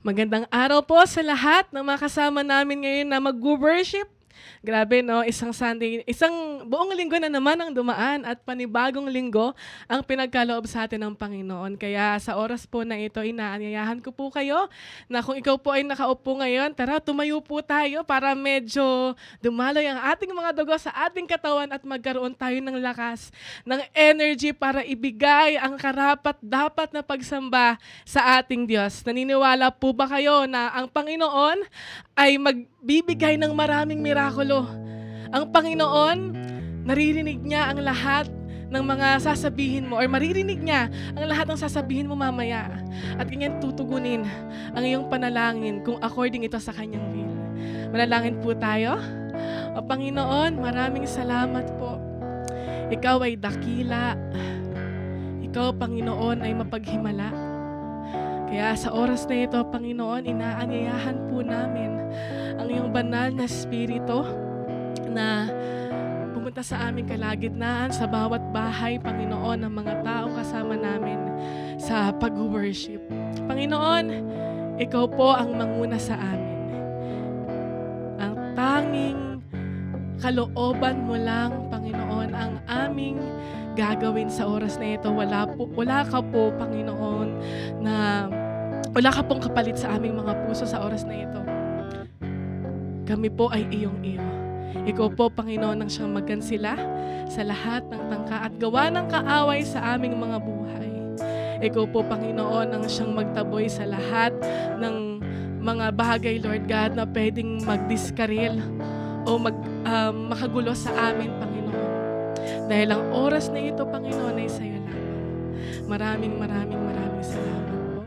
Magandang araw po sa lahat ng mga kasama namin ngayon na mag-worship. Grabe, no? Isang Sunday, isang buong linggo na naman ang dumaan at panibagong linggo ang pinagkaloob sa atin ng Panginoon. Kaya sa oras po na ito, inaanyayahan ko po kayo na kung ikaw po ay nakaupo ngayon, tara tumayo po tayo para medyo dumaloy ang ating mga dugo sa ating katawan at magkaroon tayo ng lakas, ng energy para ibigay ang karapat-dapat na pagsamba sa ating Diyos. Naniniwala po ba kayo na ang Panginoon ay magbibigay ng maraming mirakulo? Ang Panginoon, naririnig niya ang lahat ng mga sasabihin mo or maririnig niya ang lahat ng sasabihin mo mamaya. At ganyan tutugunin ang iyong panalangin kung according ito sa kanyang will. Manalangin po tayo. O Panginoon, maraming salamat po. Ikaw ay dakila. Ikaw, Panginoon, ay mapaghimala. Kaya sa oras na ito, Panginoon, inaanyayahan po namin ang iyong banal na Espiritu na pumunta sa aming kalagitnaan, sa bawat bahay, Panginoon, ng mga taong kasama namin sa pag-worship. Panginoon, ikaw po ang manguna sa amin. Ang tanging kalooban mo lang, Panginoon, ang aming gagawin sa oras na ito. Wala ka po, Panginoon, na wala ka pong kapalit sa aming mga puso sa oras na ito. Kami po ay iyong-iyo. Ikaw po, Panginoon, ang siyang magkansila sa lahat ng tangka at gawa ng kaaway sa aming mga buhay. Ikaw po, Panginoon, ang siyang magtaboy sa lahat ng mga bagay, Lord God, na pwedeng magdiskaril o makagulo sa amin, Panginoon. Dahil ang oras na ito, Panginoon, ay sa'yo lamang. Maraming salamat po.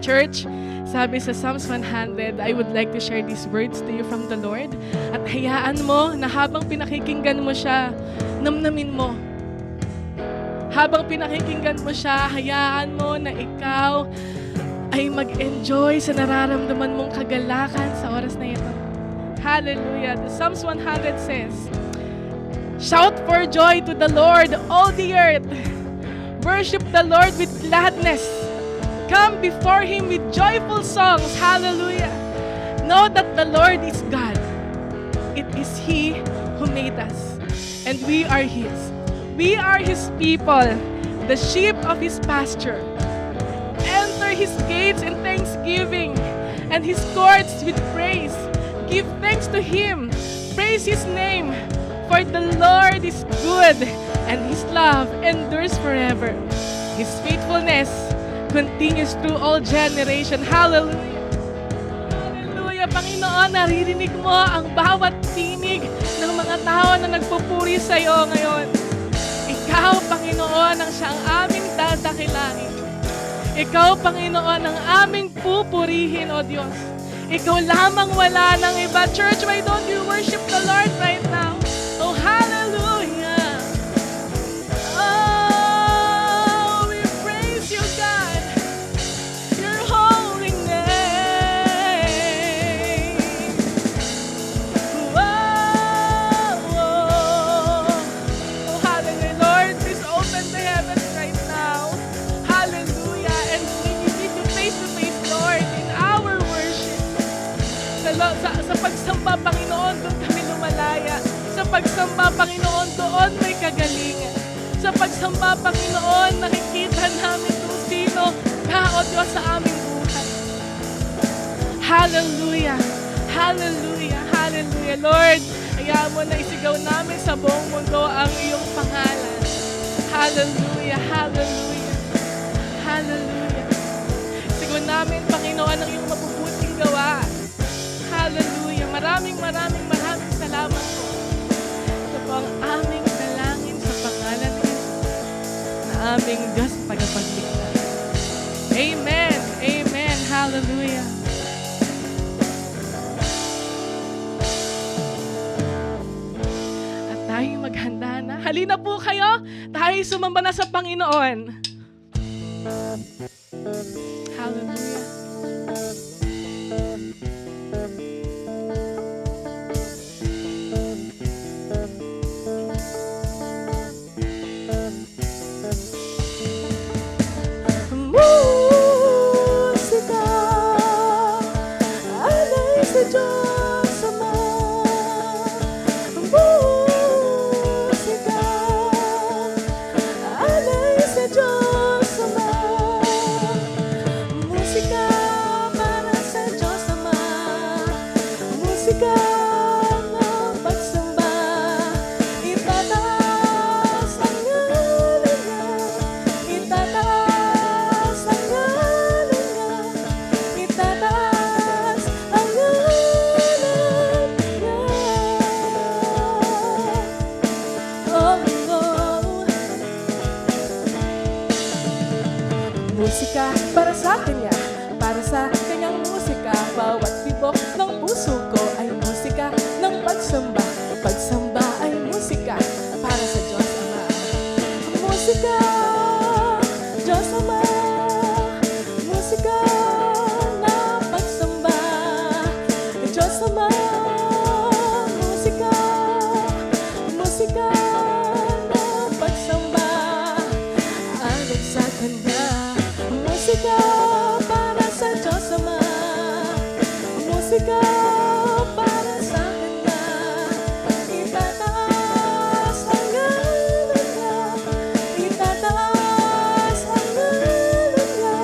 Church, sabi sa Psalms 100, I would like to share these words to you from the Lord. At hayaan mo na habang pinakikinggan mo siya, namnamin mo. Habang pinakikinggan mo siya, hayaan mo na ikaw ay mag-enjoy sa nararamdaman mong kagalakan sa oras na ito. Hallelujah. The Psalms 100 says, shout for joy to the Lord, all the earth. Worship the Lord with gladness. Come before Him with joyful songs. Hallelujah. Know that the Lord is God. It is He who made us, and we are His. We are His people, the sheep of His pasture. Enter His gates in thanksgiving, and His courts with praise. Give thanks to Him. Praise His name. For the Lord is good, and His love endures forever. His faithfulness continues through all generation. Hallelujah. Hallelujah. Panginoon, naririnig mo ang bawat tinig ng mga tao na nagpupuri sa iyo ngayon. Ikaw, Panginoon, ang siyang aming dadakilain. Ikaw, Panginoon, ang aming pupurihin, O Diyos. Ikaw lamang, wala ng iba. Church, why don't you worship the Lord right now? Oh, hallelujah. Oh, we praise you, God. Your holy name. Whoa. Oh, hallelujah. Lord, please open the heavens right now. Hallelujah. And we need you face-to-face, Lord, in our worship. Sa pagsamba, Panginoon, doon kami lumalaya. Sa pagsamba, Panginoon, doon may kagalingan. Sa pagsamba, Panginoon, nakikita namin kung sino ka, O Diyos, sa aming buhay. Hallelujah! Hallelujah! Hallelujah! Lord, hayaan mo na isigaw namin sa buong mundo ang iyong pangalan. Hallelujah! Hallelujah! Hallelujah! Sigaw namin, Panginoon, ang iyong mabubuting gawa. Hallelujah! Maraming salamat po. Ito po ang aming dalangin sa pangalan ni Jesus na aming Diyos tagapagligtas. Amen! Amen! Hallelujah! At tayo maghanda na. Halina po kayo! Tayo sumamba na sa Panginoon. Hallelujah! Musika Musika para sa kanya, para sa kanyang musika. Bawat tibok ng puso ko ay musika ng pagsamba. Pagsamba ay musika para sa Diyos Ama. Musika, Diyos Ama. Musika na pagsamba, Diyos Ama. Musika, musika na pagsamba ayon sa Kanya. Musika para sa Diyos Ama. Musika para sa Kanya. Itataas ang ngalan niya. Itataas ang ngalan niya.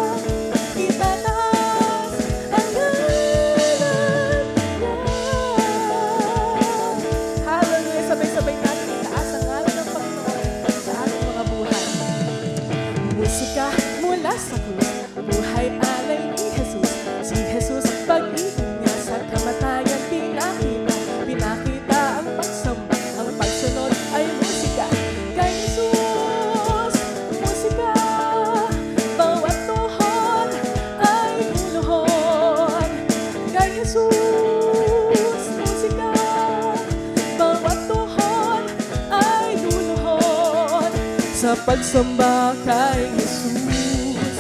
Itataas ang ngalan niya. Hallelujah! Sabay-sabay natin itaas ang ngalan ng Panginoon sa ating mga buhay. Musika mula sa krus, buhay alay ni Jesus. Si Jesus, pag-ibig niya sa kamatayan pinakita. Pinakita ang pagsamba, ang pagsunod ay musika. Kay Jesus, musika, bawat tuhod ay luluhod. Kay Jesus, musika, bawat tuhod ay luluhod. Sa pagsamba kay Jesus,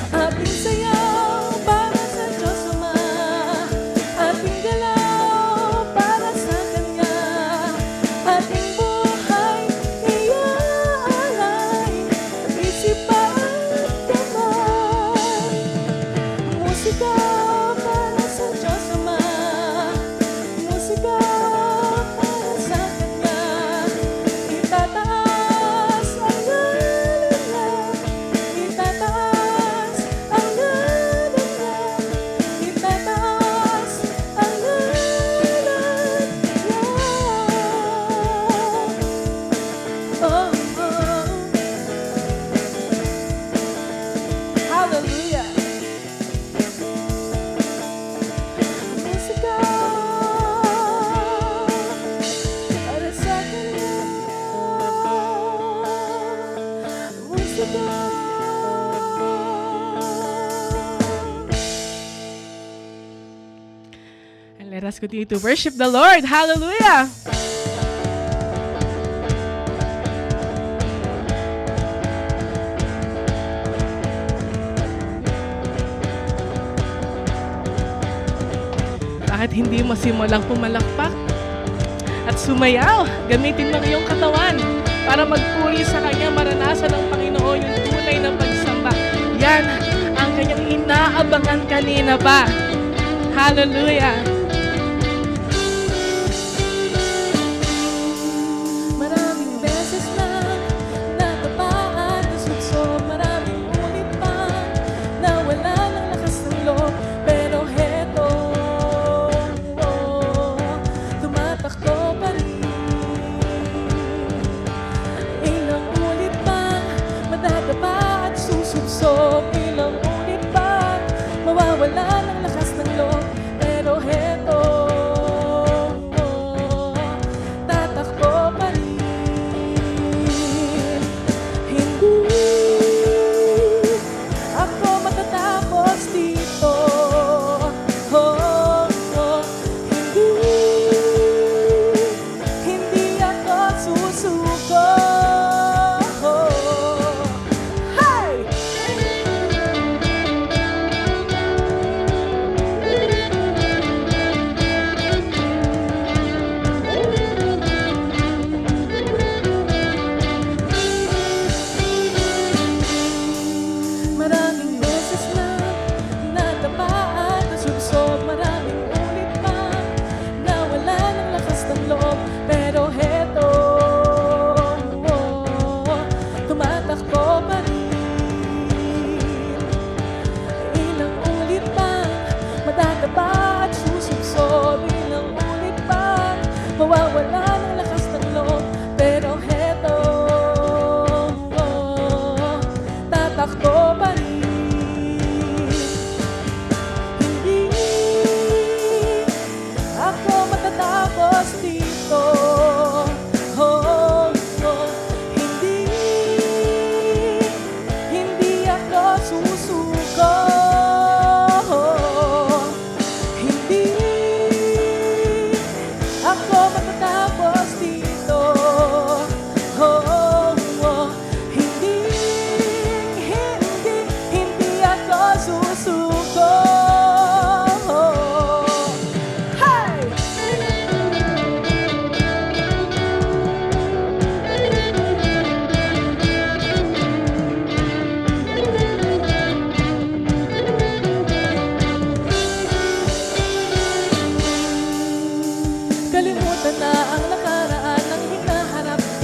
ating sayaw para sa Diyos Ama. Ating galaw para sa Kanya. Ating buhay iaalay, isip at kamay. Musika para sa Diyos Ama. Musika para sa Kanya. Itataas ang ngalan niya. Itataas ang ngalan niya. Itataas ang ngalan niya. Oh, oh. Hallelujah! Musika para sa Kanya. Musika. And let us continue to worship the Lord. Hallelujah! Bakit hindi mo simulang pumalakpak at sumayaw? Gamitin mo ang iyong katawan para magpuri sa Kanya, maranasan ng Panginoon yung tunay na pagsamba. Yan ang Kanyang inaabangan kanina pa. Hallelujah! Maraming beses na natapa at nasukso, maraming ulit pa na wala ng lakas ng loob. Pero heto, tumatakbo pa rin. Ilang ulit pa madadapa at susubsob. Ilang ulit pa mawawala ng lakas ng loob. Pero heto,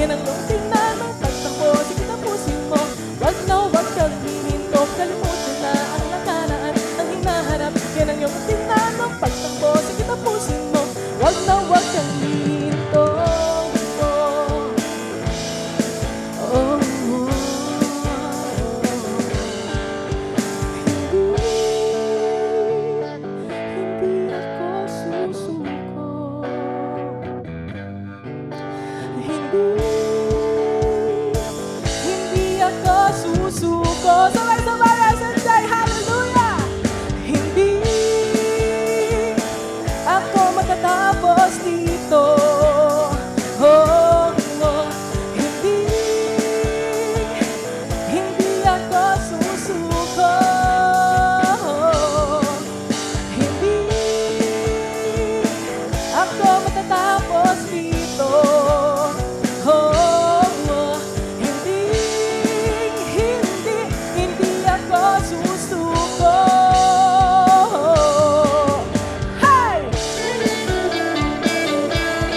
yan ang iyong tingnan ng pagtakbo. Sige tapusin mo, wag na wag kang hihinto. Kalimutan na ang nakaraan, ang hinaharap. Yan ang iyong tingnan ng pagtakbo. Sige tapusin mo, wag na wag kang hihinto. Oh, hindi ako susuko. Hindi ako susuko. Sabay-sabay as and say hallelujah. Hindi ako matatapos dito. Oh, oh. Hindi ako susuko. Hindi ako matatapos dito. Oh, oh. Hindi ako susuko. Hey!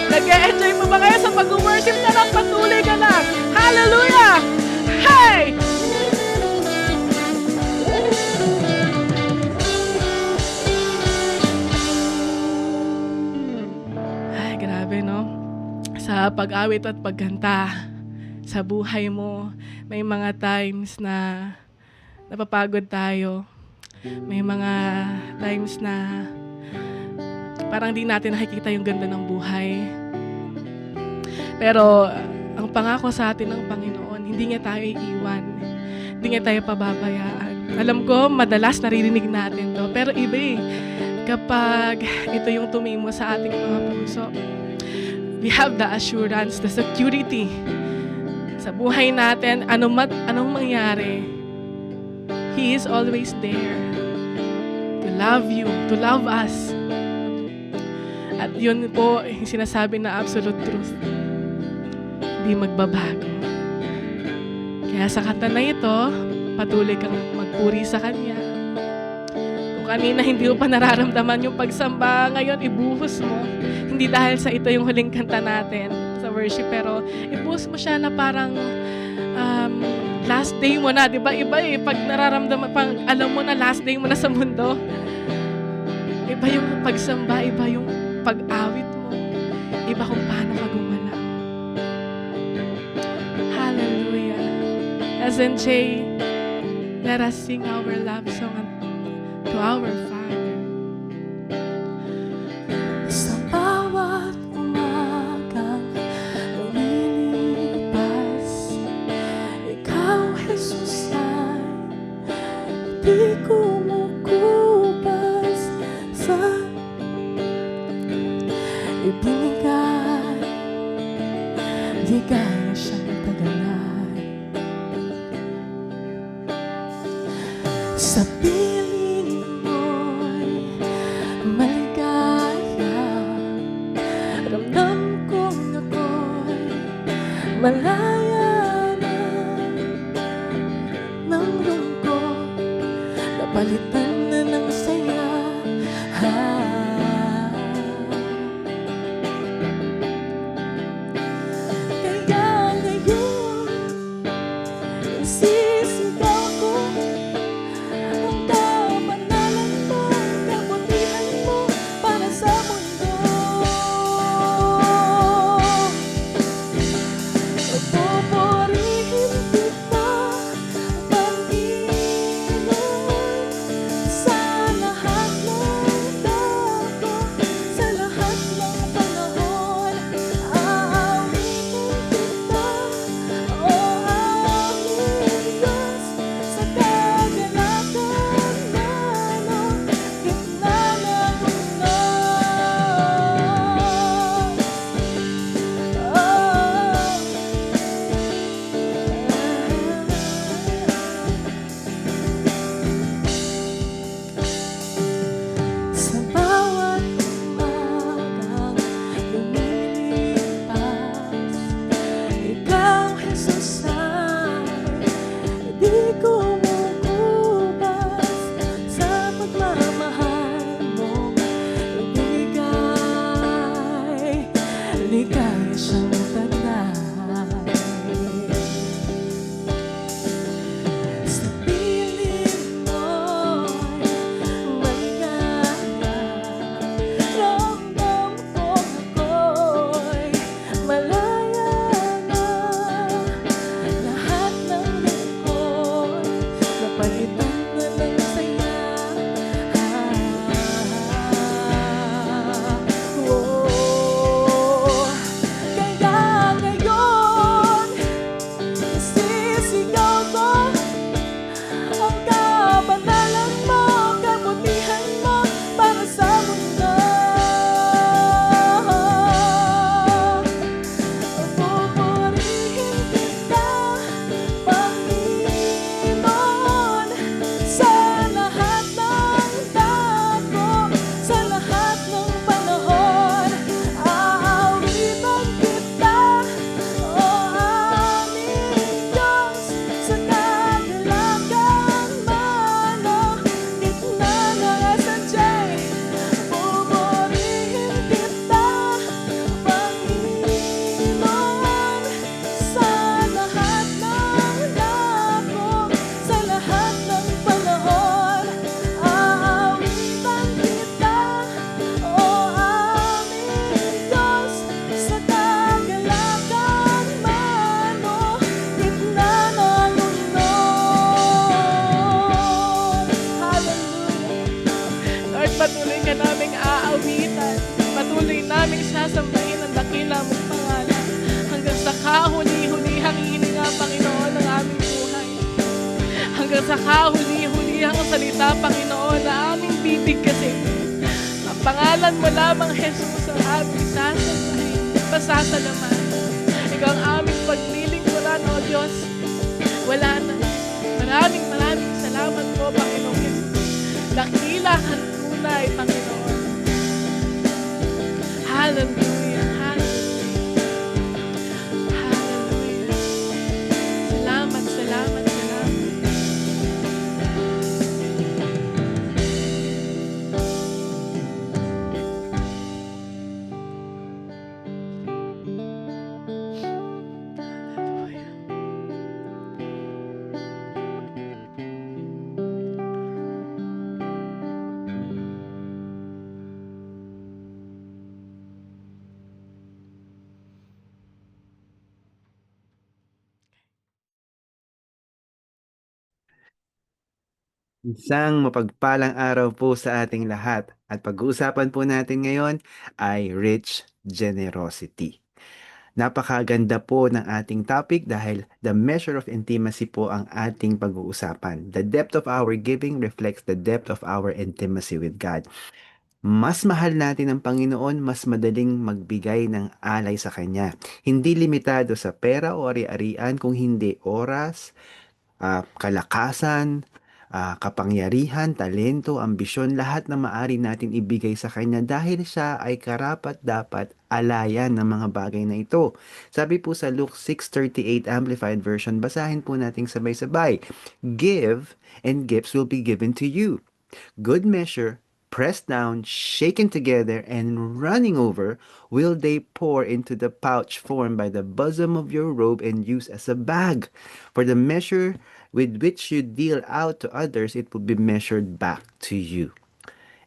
Nag-e-enjoy mo ba kayo sa pag-worship na lang? Patuloy ka lang. Hallelujah! Hey! Ay, grabe, no? Sa pag-awit at pagkanta, sa buhay mo, may mga times na napapagod tayo. May mga times na parang di natin nakikita yung ganda ng buhay. Pero ang pangako sa atin ng Panginoon, hindi niya tayo iiwan. Hindi niya tayo pababayaan. Alam ko, madalas naririnig natin to. Pero iba eh. Kapag ito yung tumimo sa ating mga puso, we have the assurance, the security sa buhay natin, anong mangyari, He is always there to love you, to love us. At yun po, yung sinasabi na absolute truth. Hindi magbabago. Kaya sa kanta na ito, patuloy kang magpuri sa Kanya. Kung kanina hindi mo pa nararamdaman yung pagsamba, ngayon ibuhos mo. Hindi dahil sa ito yung huling kanta natin sa worship, pero ibuhos mo siya na parang last day mo na, di ba? Iba eh, pag nararamdaman, pag alam mo na last day mo na sa mundo. Iba yung pagsamba, iba yung pag-awit mo. Iba kung paano ka gumalaw. Hallelujah. SNJ, let us sing our love song to our Father. Sa bawat umagang lumilipas, Ikaw, Jesus, ay di kumukupas sa ibinigay, di kaya siyang tagalan. Sa piling mo'y maligaya, ramdam kong ako'y malaya na ng lungkot, napalitan na ng saya. Kaya ngayon, sisigaw ko ang kabanalan mo, kabutihan mo para sa mundo. Pupurihin kita, Panginoon, Sa lahat ng dako, sa lahat ng panahon, aawitan kita, o aming Diyos. Sa kagalakan man o gitna ng mundo. Hallelujah. Lord, patuloy ka naming aawitan. Patuloy naming sasambahin ang dakila mong pangalan. Hanggang sa kahuli-hulihang hininga, Panginoon, ng aming buhay. Hanggang sa kahuli-hulihang salita, Panginoon, na aming bibigkasin. Ang pangalan mo lamang, Jesus, ang aming sasambahin, pasasalamatan. Ikaw ang aming paglilingkuran, O Diyos. Wala na. Maraming salamat po, Panginoon Jesus. Dakila ang tunay, Panginoon. Hallelujah, hallelujah, hallelujah. Salamat, salamat, salamat. Hallelujah. Isang mapagpalang araw po sa ating lahat at pag-uusapan po natin ngayon ay rich generosity. Napakaganda po ng ating topic dahil the measure of intimacy po ang ating pag-uusapan. The depth of our giving reflects the depth of our intimacy with God. Mas mahal natin ang Panginoon, mas madaling magbigay ng alay sa Kanya. Hindi limitado sa pera o ari-arian kung hindi oras, kalakasan, kapangyarihan, talento, ambisyon, lahat na maari natin ibigay sa Kanya dahil siya ay karapat-dapat alayan ng mga bagay na ito. Sabi po sa Luke 6:38 Amplified Version, basahin po natin sabay-sabay. Give, and gifts will be given to you. Good measure, pressed down, shaken together, and running over, will they pour into the pouch formed by the bosom of your robe and use as a bag. For the measure with which you deal out to others, it will be measured back to you.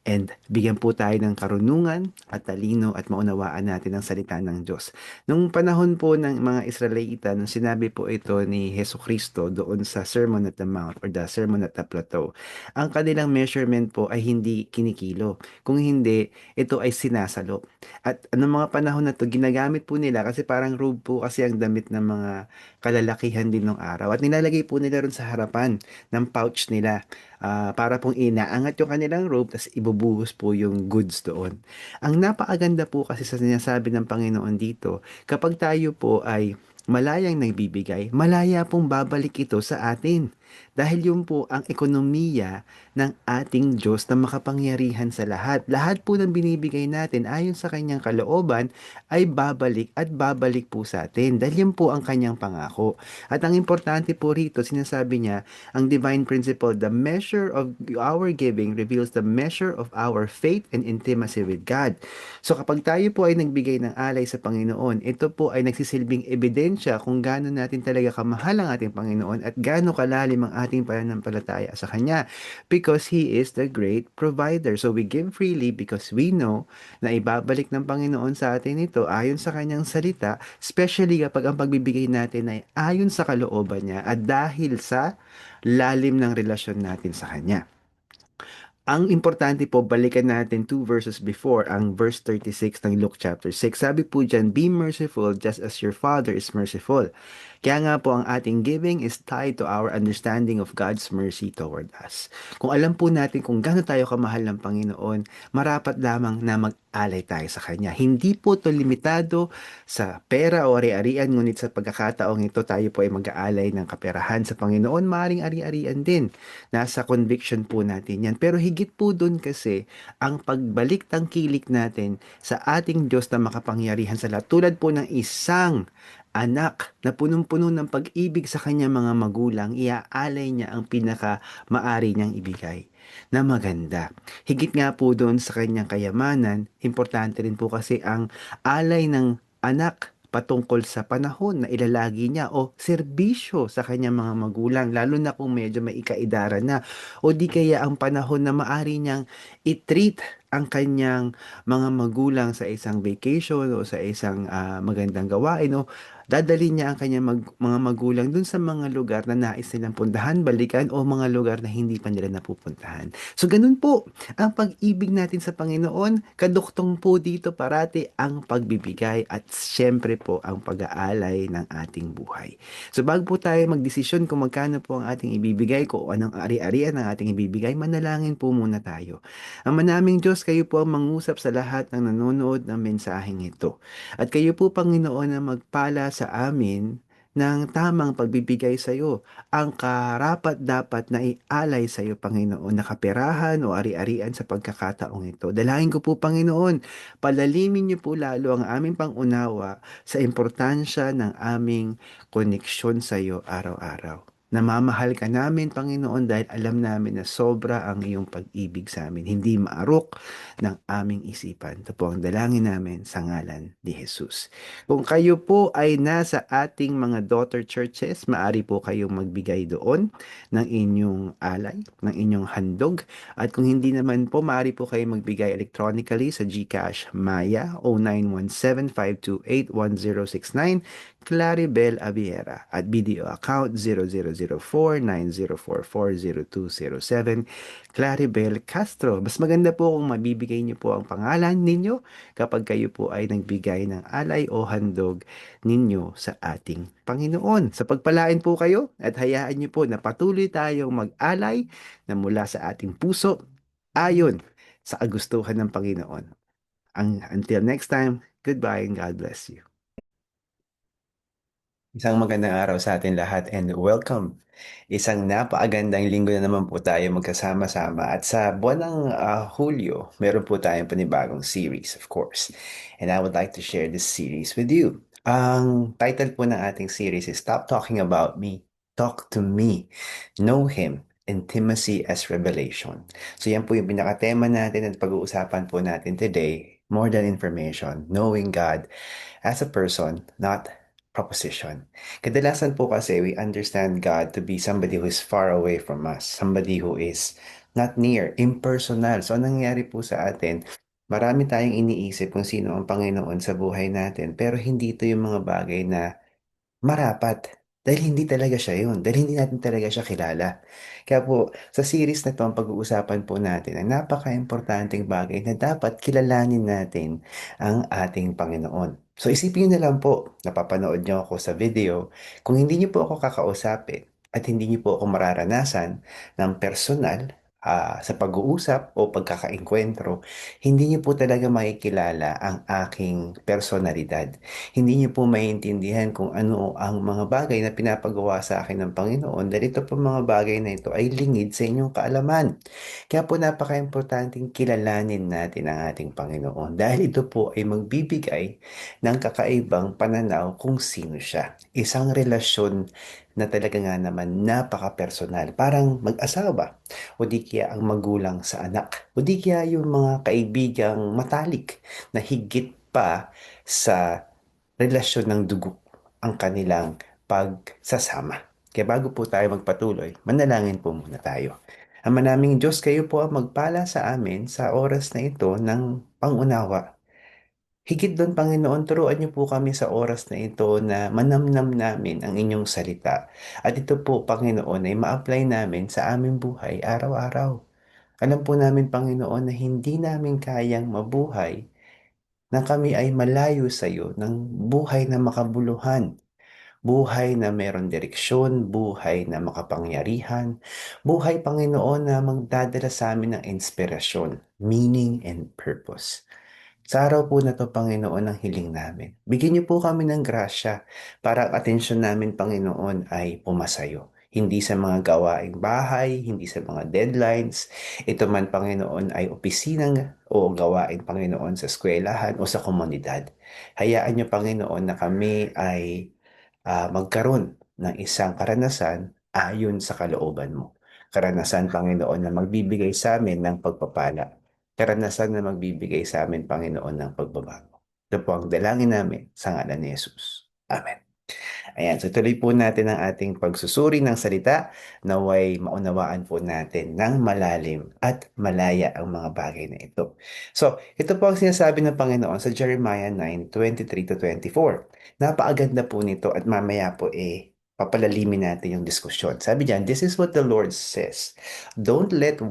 And bigyan po tayo ng karunungan at talino at maunawaan natin ang salita ng Diyos. Nung panahon po ng mga Israelita, nung sinabi po ito ni Hesus Kristo doon sa Sermon at the Mount or the Sermon at the Plateau, ang kanilang measurement po ay hindi kinikilo. Kung hindi, ito ay sinasalo. At anong mga panahon na to, ginagamit po nila kasi parang robe po kasi ang damit ng mga kalalakihan din ng araw. At nilalagay po nila ron sa harapan ng pouch nila. Para pong inaangat yung kanilang rope, tapos ibubuhos po yung goods doon. Ang napakaganda po kasi sa sinasabi ng Panginoon dito, kapag tayo po ay malayang nagbibigay, malaya pong babalik ito sa atin. Dahil yun po ang ekonomiya ng ating Diyos na makapangyarihan sa lahat. Lahat po ng binibigay natin ayon sa kanyang kalooban ay babalik at babalik po sa atin. Dahil yun po ang kanyang pangako. At ang importante po rito, sinasabi niya, ang divine principle, the measure of our giving reveals the measure of our faith and intimacy with God. So kapag tayo po ay nagbigay ng alay sa Panginoon, ito po ay nagsisilbing ebidensya kung gaano natin talaga kamahal ang ating Panginoon at gaano kalalim ang ating pananampalataya sa Kanya. Because He is the great provider. So we give freely because we know na ibabalik ng Panginoon sa atin ito ayon sa Kanyang salita, especially kapag ang pagbibigay natin ay ayon sa kalooban niya at dahil sa lalim ng relasyon natin sa Kanya. Ang importante po, balikan natin 2 verses before, ang verse 36 ng Luke chapter 6. Sabi po dyan, be merciful just as your Father is merciful. Kaya nga po ang ating giving is tied to our understanding of God's mercy toward us. Kung alam po natin kung gaano tayo kamahal ng Panginoon, marapat lamang na mag-alay tayo sa Kanya. Hindi po to limitado sa pera o ari-arian, ngunit sa pagkakataong ito tayo po ay mag-aalay ng kaperahan sa Panginoon, maaaring ari-arian din. Nasa conviction po natin yan. Pero higit po dun kasi ang pagbalik tangkilik natin sa ating Diyos na makapangyarihan sa lahat. Tulad po ng isang anak na punong-puno ng pag-ibig sa kanyang mga magulang, iaalay niya ang pinaka maari niyang ibigay na maganda. Higit nga po doon sa kanyang kayamanan, importante rin po kasi ang alay ng anak patungkol sa panahon na ilalagi niya o serbisyo sa kanyang mga magulang, lalo na kung medyo may ikaedara na, o di kaya ang panahon na maari niyang i-treat ang kanyang mga magulang sa isang vacation o sa isang magandang gawain, o dadalhin niya ang kanyang mga magulang dun sa mga lugar na nais nilang puntahan, balikan, o mga lugar na hindi pa nila napupuntahan. So ganun po ang pag-ibig natin sa Panginoon. Kaduktong po dito parati ang pagbibigay at siyempre po ang pag-aalay ng ating buhay. So bago po tayo magdesisyon kung magkano po ang ating ibibigay, kung anong ari-arian ang ating ibibigay, manalangin po muna tayo. Ang manaming Diyos, kayo po ang mangusap sa lahat ng nanonood ng mensaheng ito. At kayo po, Panginoon, na magpala sa amin ng tamang pagbibigay sa iyo, ang karapat dapat na ialay sa iyo, Panginoon, na kaperahan o ari-arian sa pagkakataong ito. Dalangin ko po, Panginoon, palalimin niyo po lalo ang aming pangunawa sa importansya ng aming koneksyon sa iyo araw-araw. Namamahal ka namin, Panginoon, dahil alam namin na sobra ang iyong pag-ibig sa amin. Hindi maarok ng aming isipan. Ito po ang dalangin namin sa ngalan ni Jesus. Kung kayo po ay nasa ating mga daughter churches, maari po kayong magbigay doon ng inyong alay, ng inyong handog. At kung hindi naman po, maari po kayong magbigay electronically sa GCash Maya 0917-528-1069, Claribel Aviera, at BDO account 0004-9044-0207, Claribel Castro. Mas maganda po kung mabibigay niyo po ang pangalan ninyo kapag kayo po ay nagbigay ng alay o handog ninyo sa ating Panginoon. Sa pagpalain po kayo at hayaan niyo po na patuloy tayong mag-alay na mula sa ating puso ayon sa kagustuhan ng Panginoon. Until next time, goodbye and God bless you. Isang magandang araw sa atin lahat and welcome. Isang napakagandang linggo na naman po tayo magkasama-sama, at sa buwan ng Hulyo, meron po tayong panibagong series, of course. And I would like to share this series with you. Ang title po ng ating series is Stop Talking About Me, Talk to Me, Know Him, Intimacy as Revelation. So yan po yung pinakatema natin at pag-uusapan po natin today, more than information, knowing God as a person, not proposition. Kadalasan po kasi we understand God to be somebody who is far away from us, somebody who is not near, impersonal. So, anong nangyayari po sa atin, marami tayong iniisip kung sino ang Panginoon sa buhay natin, pero hindi ito yung mga bagay na marapat. Dahil hindi talaga siya yun. Dahil hindi natin talaga siya kilala. Kaya po, sa series na to, ang pag-uusapan po natin ang napaka-importanting bagay na dapat kilalanin natin ang ating Panginoon. So isipin niyo na lang po, napapanood niyo ako sa video, kung hindi niyo po ako kakausapin at hindi niyo po ako mararanasan ng personal sa pag-uusap o pagkakaengkwentro, hindi niyo po talaga makikilala ang aking personalidad. Hindi niyo po maintindihan kung ano ang mga bagay na pinapagawa sa akin ng Panginoon, dahil ito po mga bagay na ito ay lingid sa inyong kaalaman. Kaya po napaka-importanting kilalanin natin ang ating Panginoon, dahil ito po ay magbibigay ng kakaibang pananaw kung sino siya. Isang relasyon na talaga nga naman napaka-personal, parang mag-asawa o di kaya ang magulang sa anak o di kaya yung mga kaibigang matalik na higit pa sa relasyon ng dugo ang kanilang pagsasama. Kaya bago po tayo magpatuloy, manalangin po muna tayo. Ama naming Diyos, kayo po ang magpala sa amin sa oras na ito ng pangunawa. Higit doon, Panginoon, turuan niyo po kami sa oras na ito na manamnam namin ang inyong salita. At ito po, Panginoon, ay ma-apply namin sa aming buhay araw-araw. Alam po namin, Panginoon, na hindi namin kayang mabuhay na kami ay malayo sa iyo ng buhay na makabuluhan, buhay na meron direksyon, buhay na makapangyarihan, buhay, Panginoon, na magdadala sa amin ng inspirasyon, meaning and purpose. Sa araw po na to, Panginoon, ang hiling namin. Bigyan niyo po kami ng grasya para ang atensyon namin, Panginoon, ay pumasayo. Hindi sa mga gawaing bahay, hindi sa mga deadlines. Ito man, Panginoon, ay opisinang o gawain, Panginoon, sa eskwelahan o sa komunidad. Hayaan niyo, Panginoon, na kami ay magkaroon ng isang karanasan ayon sa kalooban mo. Karanasan, Panginoon, na magbibigay sa amin ng pagpapala. Karanasan na magbibigay sa amin, Panginoon, ng pagbabago. Ito po ang dalangin namin sa ngalan ni Jesus. Amen. Ayan, so tuloy po natin ang ating pagsusuri ng salita, naway maunawaan po natin ng malalim at malaya ang mga bagay na ito. So, ito po ang sinasabi ng Panginoon sa Jeremiah 9:23 to 24. Napakaganda po nito at mamaya po papalalimin natin yung diskusyon. Sabi diyan, this is what the Lord says. Don't let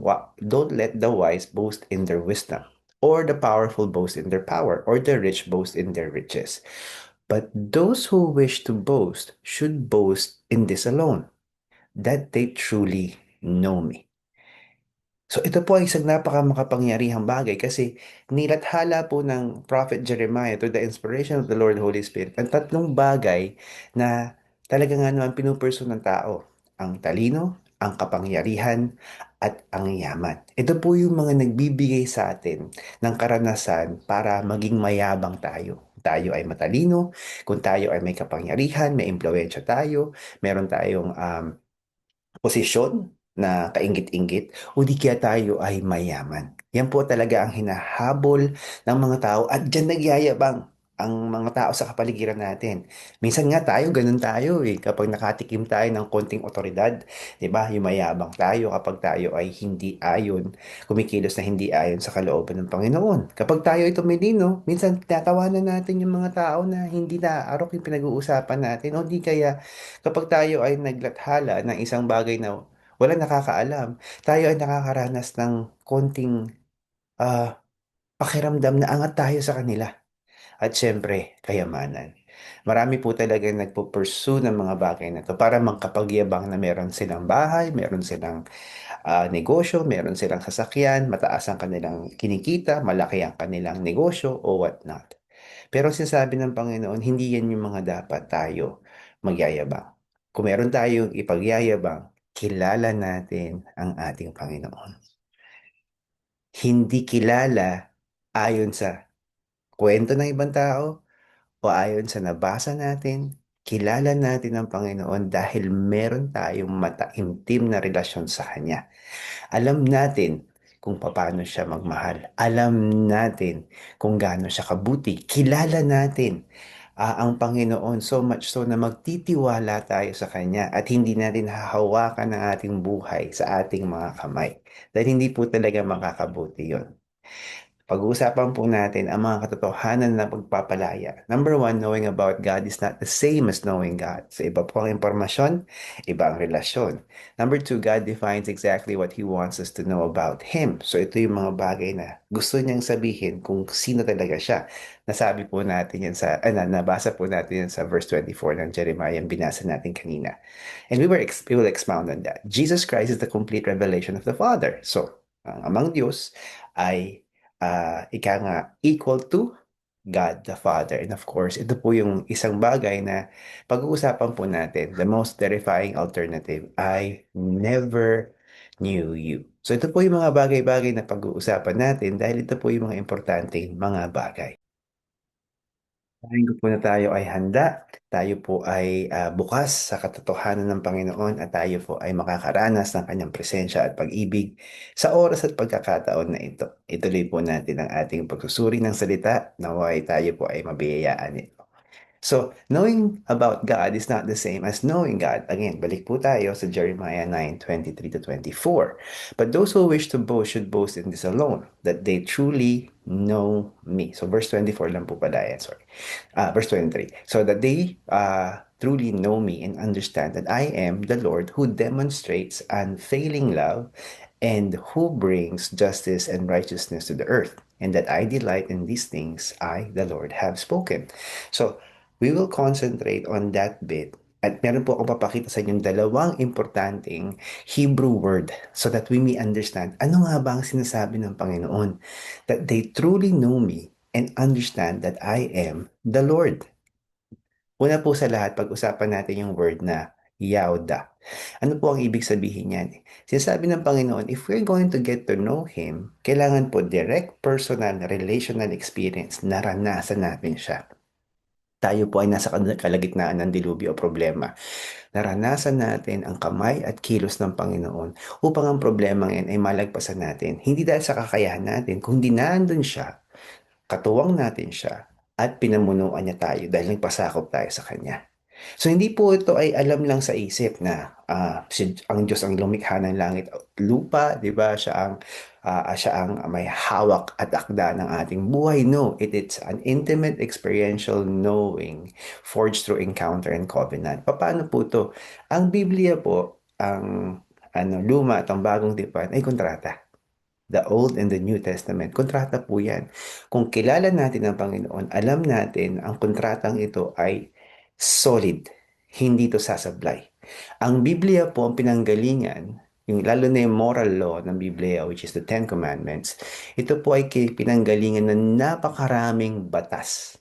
the wise boast in their wisdom, or the powerful boast in their power, or the rich boast in their riches. But those who wish to boast should boast in this alone, that they truly know me. So ito po ay isang napakamakapangyarihang bagay kasi nilathala po ng Prophet Jeremiah to the inspiration of the Lord Holy Spirit ang tatlong bagay na talaga nga naman pinupurso ng tao. Ang talino, ang kapangyarihan, at ang yaman. Ito po yung mga nagbibigay sa atin ng karanasan para maging mayabang tayo. Tayo ay matalino, kung tayo ay may kapangyarihan, may impluwensya tayo, meron tayong posisyon na kainggit-inggit o di kaya tayo ay mayaman. Yan po talaga ang hinahabol ng mga tao at diyan nagyayabang ang mga tao sa kapaligiran natin. Minsan nga tayo, ganun tayo eh. Kapag nakatikim tayo ng konting otoridad, di ba? Yumayabang tayo kapag tayo ay hindi ayon, kumikilos na hindi ayon sa kalooban ng Panginoon. Kapag tayo ay tumilino, minsan tinatawanan natin yung mga tao na hindi naaarok yung pinag-uusapan natin o di kaya kapag tayo ay naglathala ng isang bagay na wala nakakaalam, tayo ay nakakaranas ng konting ah, pakiramdam na angat tayo sa kanila. At syempre, kayamanan. Marami po talaga nagpo-pursue ng mga bagay na to para magkapagyabang na meron silang bahay, meron silang negosyo, meron silang sasakyan, mataas ang kanilang kinikita, malaki ang kanilang negosyo o what not. Pero sinasabi ng Panginoon, hindi yan yung mga dapat tayo magyayabang. Kung meron tayong ipagyayabang, kilala natin ang ating Panginoon. Hindi kilala ayon sa kwento ng ibang tao o ayon sa nabasa natin, kilala natin ang Panginoon dahil meron tayong mataimtim na relasyon sa Kanya. Alam natin kung paano siya magmahal. Alam natin kung gaano siya kabuti. Kilala natin ang Panginoon so much so na magtitiwala tayo sa Kanya at hindi natin hahawakan ang ating buhay sa ating mga kamay. Dahil hindi po talaga makakabuti yon. Pag-uusapan po natin ang mga katotohanan na pagpapalaya. Number one, knowing about God is not the same as knowing God. So iba po ang impormasyon, iba ang relasyon. Number two, God defines exactly what He wants us to know about Him. So ito yung mga bagay na gusto niyang sabihin kung sino talaga siya. Nasabi po natin yan nabasa po natin yan sa verse 24 ng Jeremiah, yung binasa natin kanina. And we will expound on that. Jesus Christ is the complete revelation of the Father. So, ang amang Diyos ay ika nga, equal to God the Father. And of course, ito po yung isang bagay na pag-uusapan po natin. The most terrifying alternative, I never knew you. So ito po yung mga bagay-bagay na pag-uusapan natin dahil ito po yung mga importanteng mga bagay. Linggo po na tayo ay handa, tayo po ay bukas sa katotohanan ng Panginoon at tayo po ay makakaranas ng kanyang presensya at pag-ibig sa oras at pagkakataon na ito. Ituloy po natin ang ating pagsusuri ng salita, naway tayo po ay mabiyayaan nito. So, knowing about God is not the same as knowing God. Again, balik po tayo sa Jeremiah 9:23 to 24. But those who wish to boast should boast in this alone, that they truly know me. So, verse 24 lang po pala yan, sorry. Verse 23. So that they truly know me and understand that I am the Lord who demonstrates unfailing love and who brings justice and righteousness to the earth, and that I delight in these things I, the Lord, have spoken. So, we will concentrate on that bit. At meron po akong papakita sa inyong dalawang importanteng Hebrew word so that we may understand ano nga ba ang sinasabi ng Panginoon. That they truly know me and understand that I am the Lord. Una po sa lahat, pag-usapan natin yung word na Yauda. Ano po ang ibig sabihin niyan? Sinasabi ng Panginoon, if we're going to get to know Him, kailangan po direct, personal, relational experience, naranasan natin siya. Tayo po ay nasa kalagitnaan ng dilubyo o problema. Naranasan natin ang kamay at kilos ng Panginoon upang ang problema ngayon ay malagpasan natin. Hindi dahil sa kakayahan natin, kundi nandun siya, katuwang natin siya, at pinamunuan niya tayo dahil nagpasakop tayo sa Kanya. So hindi po ito ay alam lang sa isip na ang Diyos ang lumikha ng langit at lupa, 'di ba? Siya ang may hawak at akda ng ating buhay. No, it's an intimate experiential knowing forged through encounter and covenant. Paano po 'to? Ang Biblia po, ang luma at ang bagong tipan ay kontrata. The Old and the New Testament. Kontrata po yan. Kung kilala natin ang Panginoon, alam natin ang kontratang ito ay solid. Hindi ito sasablay. Ang Biblia po ang pinanggalingan, yung lalo na yung moral law ng Biblia, which is the Ten Commandments, ito po ay pinanggalingan ng napakaraming batas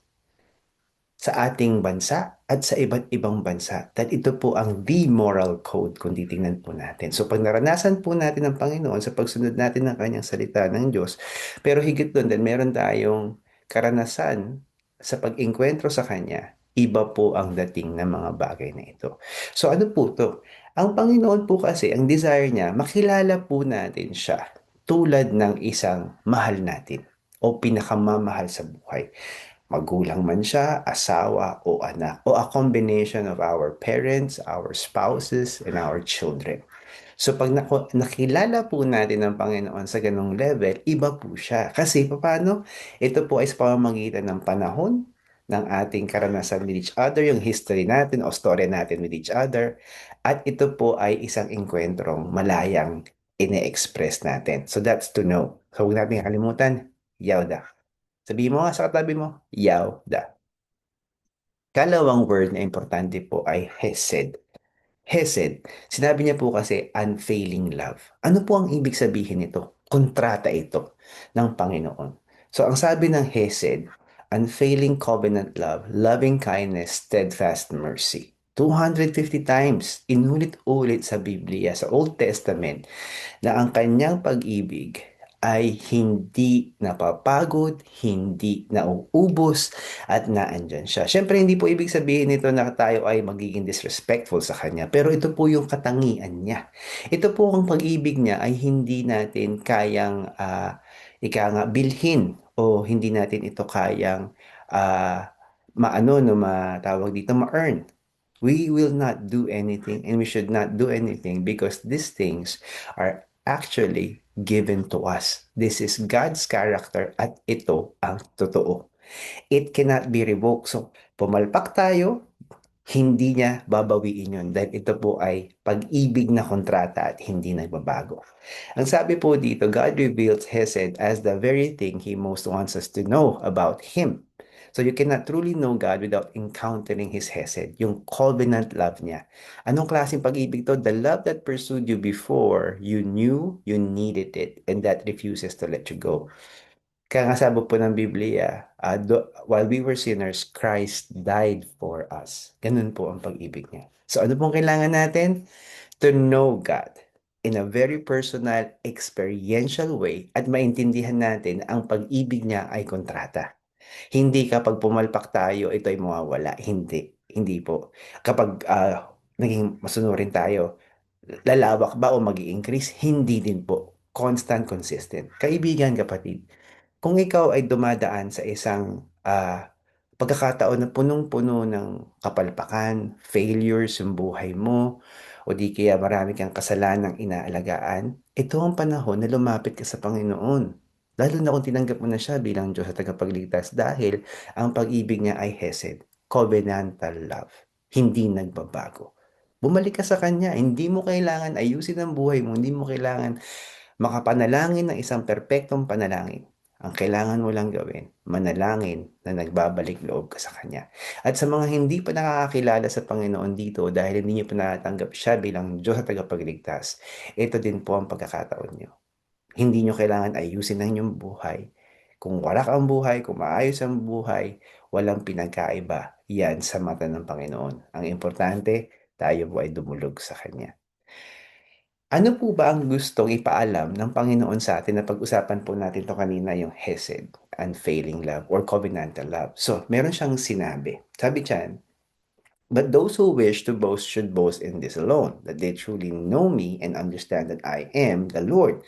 sa ating bansa at sa iba't ibang bansa. That ito po ang the moral code kung titingnan po natin. So pag naranasan po natin ang Panginoon sa pagsunod natin ng kanyang salita ng Diyos, pero higit doon din meron tayong karanasan sa pag-engkwentro sa Kanya, iba po ang dating ng mga bagay na ito. So ano po to? Ang Panginoon po kasi, ang desire niya, makilala po natin siya tulad ng isang mahal natin o pinakamamahal sa buhay. Magulang man siya, asawa o anak, o a combination of our parents, our spouses, and our children. So pag nakilala po natin ang Panginoon sa ganong level, iba po siya. Kasi paano? Ito po ay sa pamamagitan ng panahon, ng ating karanasan with each other, yung history natin o story natin with each other. At ito po ay isang engkwentrong malayang ine-express natin. So that's to know. So huwag natin kalimutan, Yauda. Sabihin mo nga sa katabi mo, Yauda. Kalawang word na importante po ay Hesed. Hesed, sinabi niya po kasi unfailing love. Ano po ang ibig sabihin nito? Kontrata ito ng Panginoon. So ang sabi ng Hesed, unfailing covenant love, loving kindness, steadfast mercy. 250 times, inulit-ulit sa Biblia, sa Old Testament, na ang kanyang pag-ibig ay hindi napapagod, hindi nauubos, at naandyan siya. Siyempre, hindi po ibig sabihin nito na tayo ay magiging disrespectful sa kanya, pero ito po yung katangian niya. Ito po ang pag-ibig niya ay hindi natin kayang bilhin o hindi natin ito kayang matawag dito, ma-earn. We will not do anything and we should not do anything because these things are actually given to us. This is God's character at ito ang totoo. It cannot be revoked. So, pumalpak tayo, hindi niya babawiin yun dahil ito po ay pag-ibig na kontrata at hindi nagbabago. Ang sabi po dito, God reveals Hesed as the very thing He most wants us to know about Him. So you cannot truly know God without encountering His Hesed, yung covenant love niya. Anong klaseng pag-ibig to? The love that pursued you before you knew you needed it and that refuses to let you go. Kaya nga sabi po ng Biblia, while we were sinners, Christ died for us. Ganun po ang pag-ibig niya. So ano pong kailangan natin? To know God in a very personal, experiential way at maintindihan natin ang pag-ibig niya ay kontrata. Hindi kapag pumalpak tayo, ito ay mawawala. Hindi. Hindi po. Kapag naging masunurin tayo, lalawak ba o mag increase? Hindi din po. Constant, consistent. Kaibigan, kapatid, kung ikaw ay dumadaan sa isang pagkakataon na punong-puno ng kapalpakan, failures yung buhay mo, o di kaya marami kang kasalanang inaalagaan, ito ang panahon na lumapit ka sa Panginoon. Lalo na kung tinanggap mo na siya bilang Diyos at tagapagligtas dahil ang pag-ibig niya ay Hesed, covenantal love, hindi nagbabago. Bumalik ka sa Kanya, hindi mo kailangan ayusin ang buhay mo, hindi mo kailangan makapanalangin ng isang perpektong panalangin. Ang kailangan mo lang gawin, manalangin na nagbabalik loob ka sa Kanya. At sa mga hindi pa nakakakilala sa Panginoon dito dahil hindi niyo pa natatanggap siya bilang Diyos at tagapagligtas, ito din po ang pagkakataon niyo. Hindi niyo kailangan ayusin ang inyong buhay. Kung wala kang buhay, kung maayos ang buhay, walang pinagkaiba yan sa mata ng Panginoon. Ang importante, tayo po ay dumulog sa Kanya. Ano po ba ang gustong ipaalam ng Panginoon sa atin na pag-usapan po natin to kanina yung Hesed, unfailing love, or covenantal love? So, meron siyang sinabi. Sabi diyan, but those who wish to boast should boast in this alone, that they truly know me and understand that I am the Lord.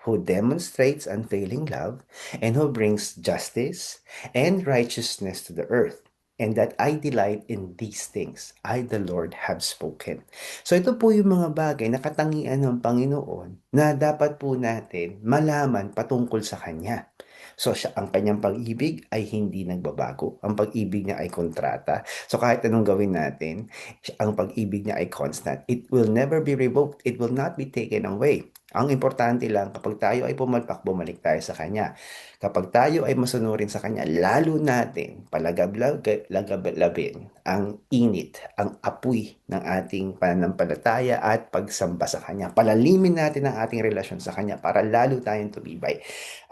who demonstrates unfailing love, and who brings justice and righteousness to the earth. And that I delight in these things, I the Lord have spoken. So ito po yung mga bagay na katangian ng Panginoon na dapat po natin malaman patungkol sa Kanya. So ang kanyang pag-ibig ay hindi nagbabago. Ang pag-ibig niya ay kontrata. So kahit anong gawin natin, ang pag-ibig niya ay constant. It will never be revoked. It will not be taken away. Ang importante lang, kapag tayo ay pumalpak, bumalik tayo sa Kanya. Kapag tayo ay masunurin sa Kanya, lalo natin palagablabin ang init, ang apoy ng ating pananampalataya at pagsamba sa Kanya. Palalimin natin ang ating relasyon sa Kanya para lalo tayong tumibay.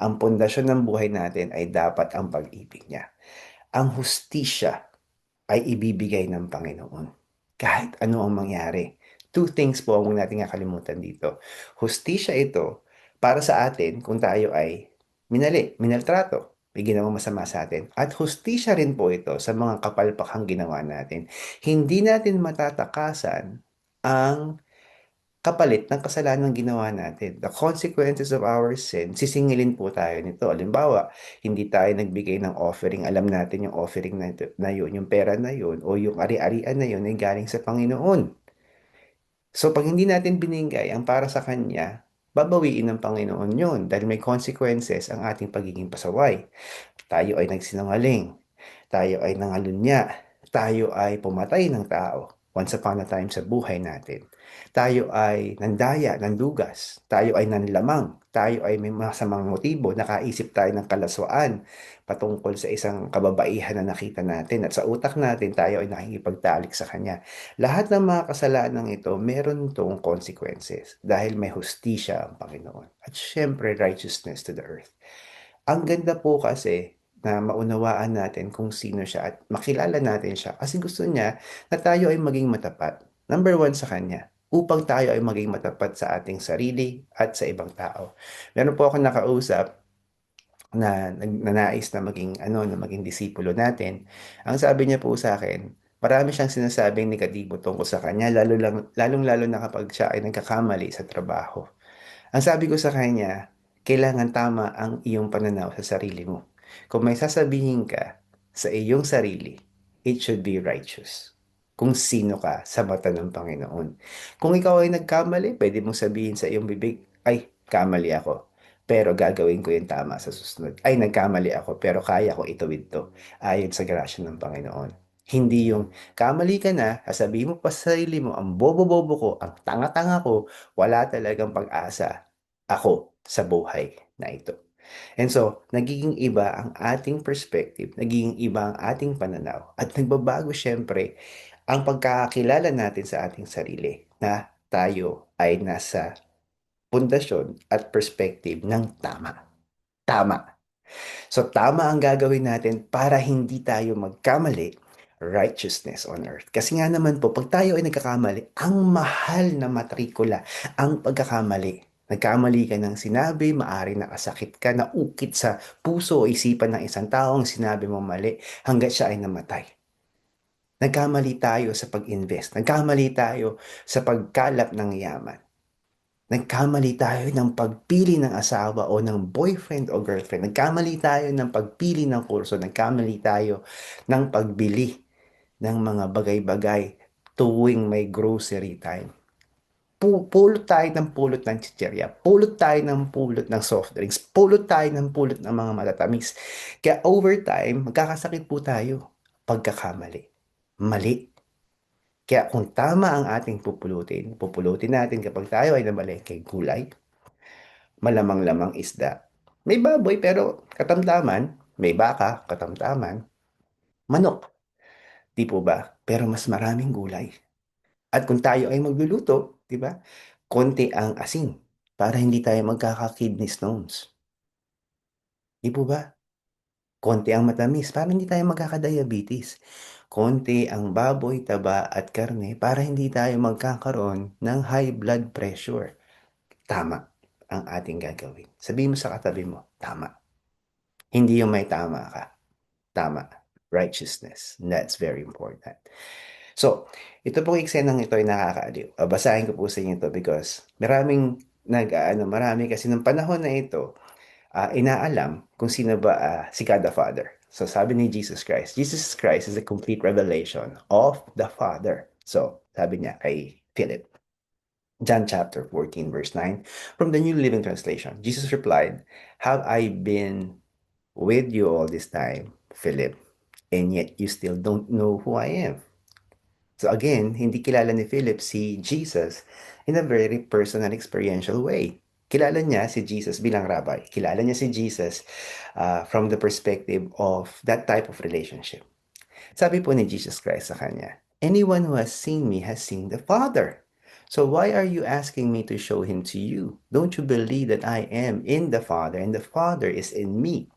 Ang pundasyon ng buhay natin ay dapat ang pag-ibig niya. Ang hustisya ay ibibigay ng Panginoon. Kahit ano ang mangyari. Two things po ang huwag natin kakalimutan dito. Hustisya ito para sa atin kung tayo ay minaltrato, may ginawang masama sa atin. At hustisya rin po ito sa mga kapalpakhang ginawa natin. Hindi natin matatakasan ang kapalit ng kasalanang ginawa natin. The consequences of our sin, sisingilin po tayo nito. Halimbawa, hindi tayo nagbigay ng offering. Alam natin yung offering na yun, yung pera na yun, o yung ari-arian na yun ay galing sa Panginoon. So, pag hindi natin binigay ang para sa Kanya, babawiin ng Panginoon yun dahil may consequences ang ating pagiging pasaway. Tayo ay nagsinungaling, tayo ay nangalunya, tayo ay pumatay ng tao once upon a time sa buhay natin. Tayo ay nandaya, nandugas, tayo ay nanlamang, tayo ay may masamang motibo, nakaisip tayo ng kalaswaan patungkol sa isang kababaihan na nakita natin at sa utak natin tayo ay nakikipagtalik sa Kanya. Lahat ng mga kasalanan ito, meron tong consequences dahil may hustisya ang Panginoon. At syempre, righteousness to the earth. Ang ganda po kasi na maunawaan natin kung sino siya at makilala natin siya kasi gusto niya na tayo ay maging matapat. Number one sa Kanya, upang tayo ay maging matapat sa ating sarili at sa ibang tao. Meron po ako nakausap na nanais na maging disipulo natin. Ang sabi niya po sa akin, marami siyang sinasabing negatibo tungkol sa kanya, lalong-lalo na kapag siya ay nagkakamali sa trabaho. Ang sabi ko sa kanya, kailangan tama ang iyong pananaw sa sarili mo. Kung may sasabihin ka sa iyong sarili, it should be righteous. Kung sino ka sa mata ng Panginoon. Kung ikaw ay nagkamali, pwede mong sabihin sa iyong bibig, ay, kamali ako. Pero gagawin ko yung tama sa susunod. Ay, nagkamali ako, pero kaya ko ituwid to. Ayon sa grasya ng Panginoon. Hindi yung kamali ka na, sasabihin mo pa sa sarili mo, ang bobo-bobo ko, ang tanga-tanga ko, wala talagang pag-asa ako sa buhay na ito. And so, nagiging iba ang ating perspective, nagiging iba ang ating pananaw, at nagbabago syempre ang pagkakakilala natin sa ating sarili na tayo ay nasa pundasyon at perspective ng tama. Tama. So tama ang gagawin natin para hindi tayo magkamali, righteousness on earth. Kasi nga naman po, pag tayo ay nagkakamali, ang mahal na matrikula ang pagkakamali. Nagkamali ka ng sinabi, maari nakasakit ka, naukit sa puso o isipan ng isang tao ang sinabi mo mali hanggat siya ay namatay. Nagkamali tayo sa pag-invest. Nagkamali tayo sa pagkalap ng yaman. Nagkamali tayo ng pagpili ng asawa o ng boyfriend o girlfriend. Nagkamali tayo ng pagpili ng kurso. Nagkamali tayo ng pagbili ng mga bagay-bagay tuwing may grocery time. Pulot tayo ng pulot ng chicherya. Pulot tayo ng pulot ng soft drinks. Pulot tayo ng pulot ng mga matatamis. Kaya over time, magkakasakit po tayo pagkakamali. Mali. Kaya kung tama ang ating pupulutin natin kapag tayo ay namalengke gulay, malamang-lamang isda. May baboy pero katamtaman, may baka, katamtaman, manok. Di po ba? Pero mas maraming gulay. At kung tayo ay magluluto, di ba? Konti ang asin para hindi tayo magkaka-kidney stones. Di po ba? Konti ang matamis para hindi tayo magkaka-diabetes. Konti ang baboy, taba at karne para hindi tayo magkakaroon ng high blood pressure. Tama ang ating gagawin. Sabihin mo sa katabi mo, tama. Hindi yung may tama ka. Tama. Righteousness. That's very important. So, ito pong eksenang ito ay nakakaaliw. Basahin ko po sa inyo ito because maraming marami kasi ng panahon na ito, inaalam kung sino ba si God the Father. So sabi ni Jesus Christ is a complete revelation of the Father. So sabi niya kay Philip, John chapter 14 verse 9, from the New Living Translation, Jesus replied, have I been with you all this time, Philip, and yet you still don't know who I am? So again, hindi kilala ni Philip si Jesus in a very personal experiential way. Kilala niya si Jesus bilang rabbi. Kilala niya si Jesus from the perspective of that type of relationship. Sabi po ni Jesus Christ sa kanya, anyone who has seen me has seen the Father. So why are you asking me to show him to you? Don't you believe that I am in the Father and the Father is in me?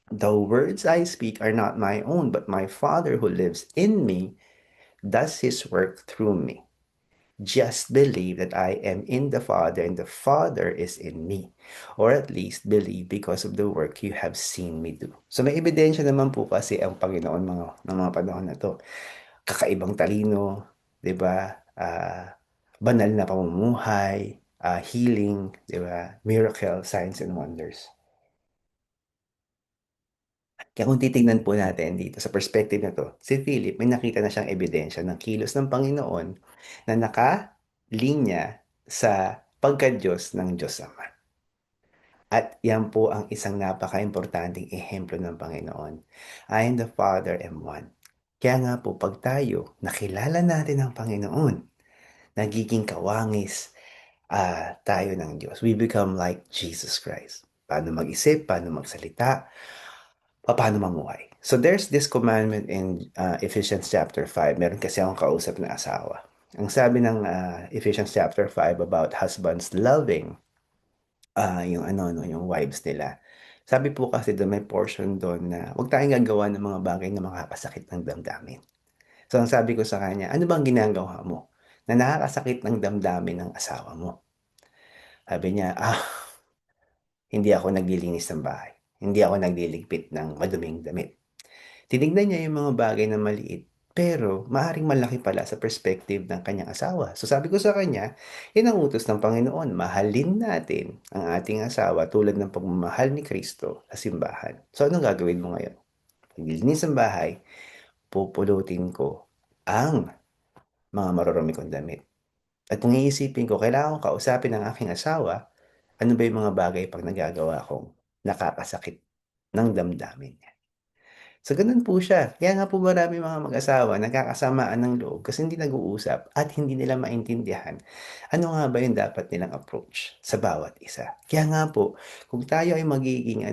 The words I speak are not my own, but my Father who lives in me does his work through me. Just believe that I am in the Father and the Father is in me. Or at least believe because of the work you have seen me do. So may ebidensya naman po kasi ang Panginoon ng mga panahon na to. Kakaibang talino, 'di ba? Banal na pamumuhay, healing, 'di ba? Miracle, signs and wonders. Kaya kung titignan po natin dito sa perspective na 'to, si Philip may nakita na siyang ebidensya ng kilos ng Panginoon na nakalinya sa pagka-Diyos ng Diyos Ama. At yan po ang isang napakaimportanteng ehemplo ng Panginoon. I and the Father am one. Kaya nga po 'pag tayo nakilala natin ang Panginoon, nagiging kawangis, tayo ng Diyos. We become like Jesus Christ. Paano mag-isip, paano magsalita, paano mamuhay. So there's this commandment in Ephesians chapter 5. Meron kasi akong kausap na asawa. Ang sabi ng Ephesians chapter 5 about husbands loving yung ano, no, yung wives nila. Sabi po kasi doon may portion doon na huwag tayong gagawa ng mga bagay na makakasakit ng damdamin. So ang sabi ko sa kanya, ano bang ginagawa mo na nakakasakit ng damdamin ng asawa mo? Sabi niya, hindi ako naglilinis ng bahay. Hindi ako nagliligpit ng maduming damit. Tinignan niya yung mga bagay na maliit, pero maaring malaki pala sa perspective ng kanyang asawa. So sabi ko sa kanya, yan ang utos ng Panginoon. Mahalin natin ang ating asawa tulad ng pagmamahal ni Kristo sa simbahan. So anong gagawin mo ngayon? Paglilinis ng bahay, pupulutin ko ang mga marurumi kong damit. At kung iisipin ko, kailangan kong kausapin ang aking asawa, ano ba yung mga bagay pag nagagawa kong nakakasakit ng damdamin niya. So, gano'n po siya. Kaya nga po maraming mga mag-asawa nagkakasamaan ng loob kasi hindi nag-uusap at hindi nila maintindihan ano nga ba yung dapat nilang approach sa bawat isa. Kaya nga po, kung tayo ay magiging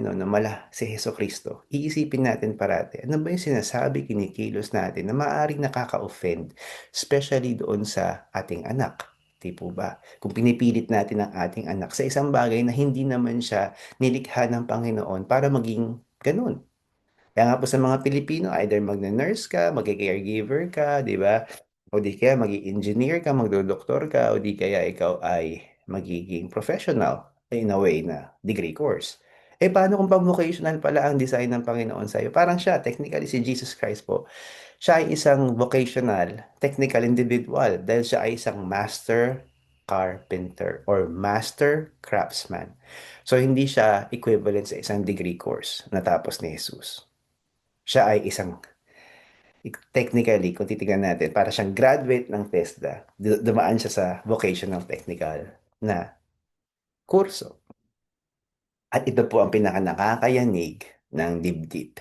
si Jesucristo, iisipin natin parati, ano ba yung sinasabi, kinikilos natin na maaaring nakaka-offend, especially doon sa ating anak. Di po ba? Kung pinipilit natin ang ating anak sa isang bagay na hindi naman siya nilikha ng Panginoon para maging ganun. Kaya nga po sa mga Pilipino, either magne-nurse ka, magke-caregiver ka, 'di ba? O di kaya mag-i-engineer ka, magdodoktor ka, o di kaya ikaw ay magiging professional in a way na degree course. Eh paano kung pang-vocational pala ang design ng Panginoon sa'yo? Parang siya, technically si Jesus Christ po, siya ay isang vocational, technical individual dahil siya ay isang master carpenter or master craftsman. So hindi siya equivalent sa isang degree course na tapos ni Jesus. Siya ay isang technically, kung titignan natin, para siyang graduate ng TESDA. Dumaan siya sa vocational technical na kurso. At ito po ang pinaka-nakakayanig ng dibdib.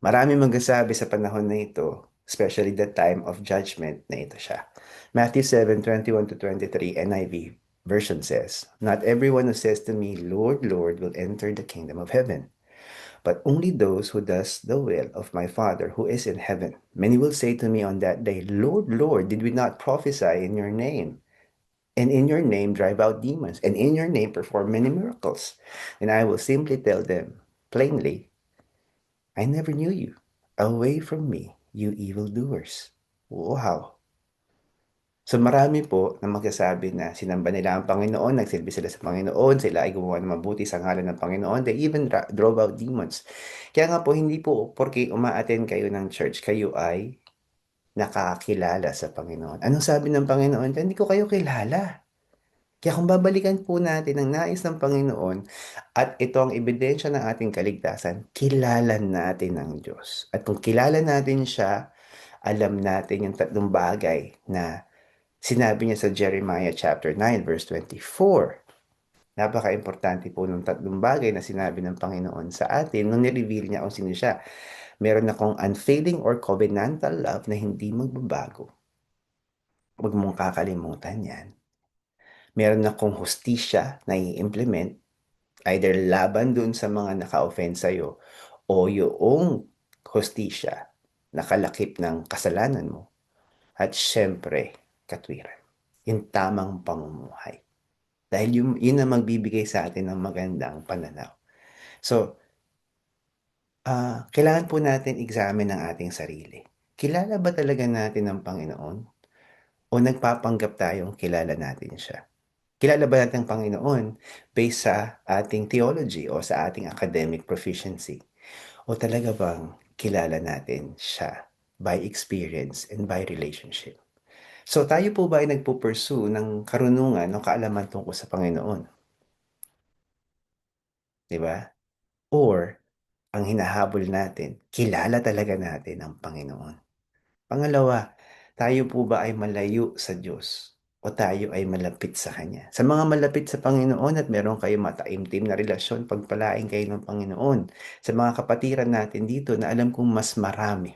Marami magsasabi sa panahon na ito, especially the time of judgment, na ito siya. Matthew 7:21 to 23 NIV version says, not everyone who says to me, Lord, Lord, will enter the kingdom of heaven, but only those who does the will of my Father who is in heaven. Many will say to me on that day, Lord, Lord, did we not prophesy in your name? And in your name drive out demons, and in your name perform many miracles. And I will simply tell them plainly, I never knew you. Away from me, you evildoers. Wow. So marami po na magsasabi na sinamba nila ang Panginoon, nagsilbi sila sa Panginoon, sila ay gumawa ng mabuti sa ngalan ng Panginoon. They even drove out demons. Kaya nga po, hindi po porque umaattend kayo ng church, kayo ay nakakilala sa Panginoon. Anong sabi ng Panginoon? Hindi ko kayo kilala. Kaya kung babalikan po natin ang nais ng Panginoon at ito ang ebidensya ng ating kaligtasan, kilala natin ang Diyos. At kung kilala natin siya, alam natin yung tatlong bagay na sinabi niya sa Jeremiah chapter 9 verse 24. Napaka-importante po ng tatlong bagay na sinabi ng Panginoon sa atin nung ni-reveal niya kung sino siya. Meron akong unfailing or covenantal love na hindi magbabago. Huwag mong kakalimutan yan. Meron akong hustisya na i-implement, either laban dun sa mga naka-offend sa'yo o yung hustisya na kalakip ng kasalanan mo. At syempre, katwiran. Yung tamang pamumuhay. Dahil yun ang magbibigay sa atin ng magandang pananaw. So, kailangan po natin examine ang ating sarili. Kilala ba talaga natin ang Panginoon? O nagpapanggap tayong kilala natin siya? Kilala ba natin ang Panginoon based sa ating theology o sa ating academic proficiency? O talaga bang kilala natin siya by experience and by relationship? So tayo po ba ay nagpo-pursue ng karunungan o kaalaman tungkol sa Panginoon? Di ba? Or ang hinahabol natin, kilala talaga natin ang Panginoon? Pangalawa, tayo po ba ay malayo sa Diyos o tayo ay malapit sa Kanya? Sa mga malapit sa Panginoon at meron kayo mataimtim na relasyon, pagpalain kayo ng Panginoon. Sa mga kapatiran natin dito na alam kong mas marami.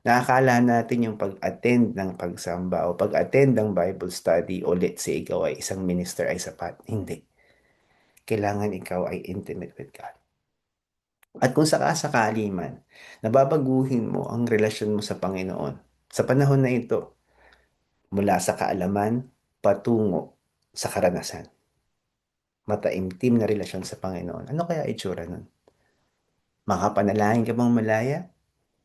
Nakakala natin yung pag-attend ng pagsamba o pag-attend ng Bible study o let's say ikaw ay isang minister ay sapat. Hindi. Kailangan ikaw ay intimate with God. At kung sakasakali man, nababaguhin mo ang relasyon mo sa Panginoon sa panahon na ito, mula sa kaalaman patungo sa karanasan. Mataimtim na relasyon sa Panginoon. Ano kaya itsura nun? Makapanalangin ka bang malaya?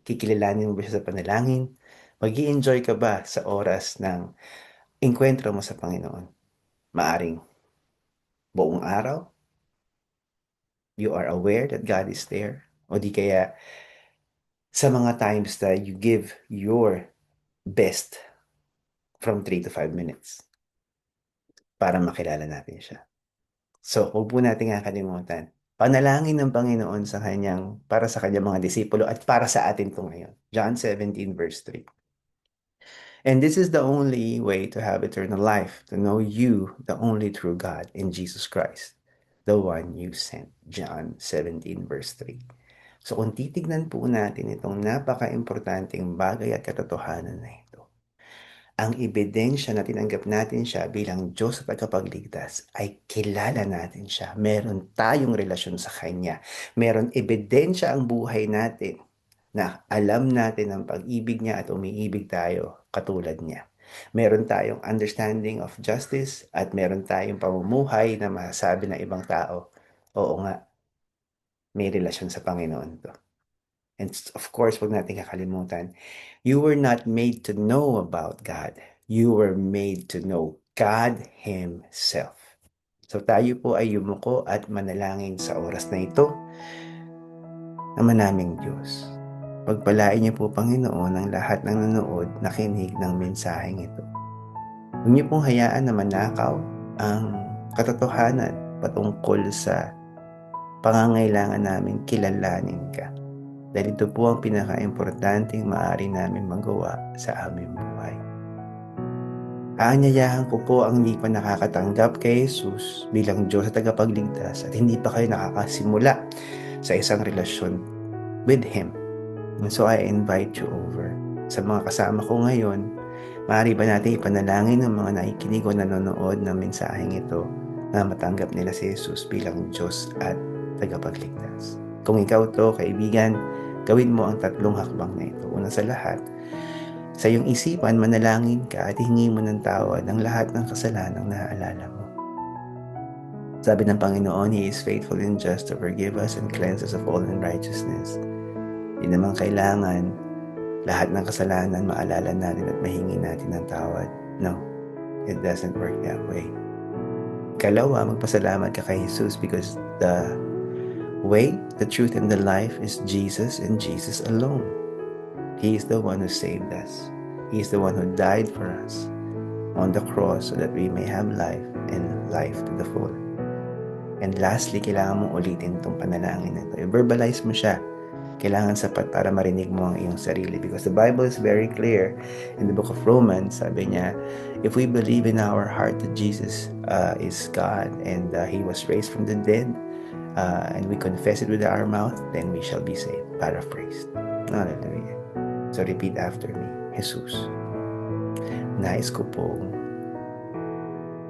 Kikilalanin mo ba siya sa panalangin? Mag-i-enjoy ka ba sa oras ng enkwentro mo sa Panginoon? Maaring buong araw? You are aware that God is there? O di kaya sa mga times that you give your best from 3 to 5 minutes para makilala natin siya. So, huwag po natin kakalimutan. Panalangin ng Panginoon sa kanyang, para sa kanyang mga disipulo at para sa atin po ngayon. John 17 verse 3. And this is the only way to have eternal life, to know you, the only true God, in Jesus Christ, the one you sent. John 17 verse 3. So, kung titignan po natin itong napaka-importanting bagay at katotohanan na ito, ang ebidensya na tinanggap natin siya bilang Diyos at tagapagligtas ay kilala natin siya. Meron tayong relasyon sa Kanya. Meron ebidensya ang buhay natin na alam natin ang pag-ibig niya at umiibig tayo katulad niya. Meron tayong understanding of justice at meron tayong pamumuhay na masasabi ng ibang tao, oo nga, may relasyon sa Panginoon to. And of course, wag natin kakalimutan, you were not made to know about God. You were made to know God Himself. So tayo po ay yumuko at manalangin sa oras na ito. Ama naming Diyos, pagpalain niyo po Panginoon ang lahat ng nanonood na kinig ng mensaheng ito. Huwag niyo pong hayaan na manakaw ang katotohanan patungkol sa pangangailangan namin kilalanin ka. Dahil ito po ang pinaka-importanteng maaari namin magawa sa aming buhay. Aanyayahan ko po ang hindi pa nakakatanggap kay Jesus bilang Diyos at tagapagligtas at hindi pa kayo nakakasimula sa isang relasyon with Him. And so I invite you over. Sa mga kasama ko ngayon, maaari ba natin ipanalangin ng mga nakikinig o nanonood ng mensaheng ito na matanggap nila si Jesus bilang Diyos at tagapagligtas? Kung ikaw to, kaibigan, gawin mo ang tatlong hakbang na ito. Una sa lahat, sa iyong isipan, manalangin ka at hingi mo ng tawad ang lahat ng kasalanang naaalala mo. Sabi ng Panginoon, He is faithful and just to forgive us and cleanse us of all unrighteousness. Di naman kailangan lahat ng kasalanan maalala natin at mahingi natin ng tawad. No, it doesn't work that way. Kalawa, magpasalamat ka kay Jesus because the way, the truth, and the life is Jesus and Jesus alone. He is the one who saved us. He is the one who died for us. on the cross so that we may have life and life to the full. And lastly, kailangan mong ulitin itong panalangin na ito. I-verbalize mo siya. Kailangan sapat para marinig mo ang iyong sarili, because the Bible is very clear in the book of Romans. Sabi niya, if we believe in our heart that Jesus is God and He was raised from the dead, and we confess it with our mouth, then we shall be saved. Paraphrased. Hallelujah. So repeat after me. Jesus, nais ko pong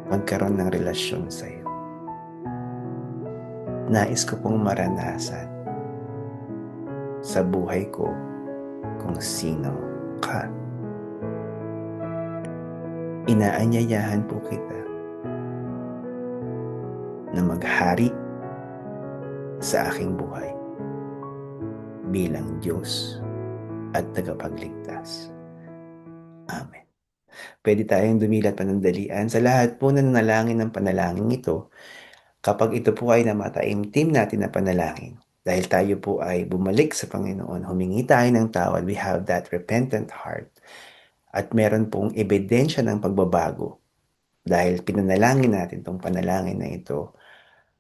magkaroon ng relasyon sa iyo. Nais ko pong maranasan sa buhay ko kung sino ka. Inaanyayahan po kita na maghari sa aking buhay bilang Diyos at tagapagligtas. Amen. Pwede tayong dumilat panandalian sa lahat po na nanalangin ng panalangin ito. Kapag ito po ay namataimtim natin na panalangin, dahil tayo po ay bumalik sa Panginoon, humingi tayo ng tawad, we have that repentant heart, at meron pong ebidensya ng pagbabago, dahil pinanalangin natin itong panalangin na ito,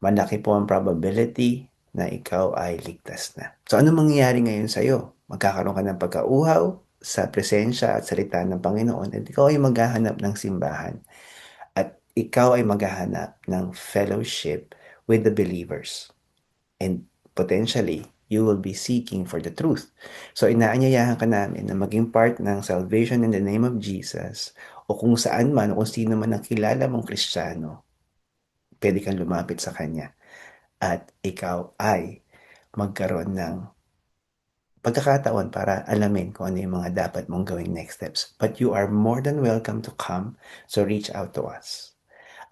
malaki po ang probability na ikaw ay ligtas na. So ano mangyayari ngayon sa iyo? Magkakaroon ka ng pagkauhaw sa presensya at salita ng Panginoon, at ikaw ay maghahanap ng simbahan, at ikaw ay maghahanap ng fellowship with the believers. And potentially, you will be seeking for the truth. So inaanyayahan ka namin na maging part ng Salvation in the Name of Jesus, o kung saan man o kung sino man ang kilala mong Kristiyano, pwede kang lumapit sa Kanya at ikaw ay magkaroon ng pagkakataon para alamin kung ano yung mga dapat mong gawing next steps. But you are more than welcome to come, so reach out to us.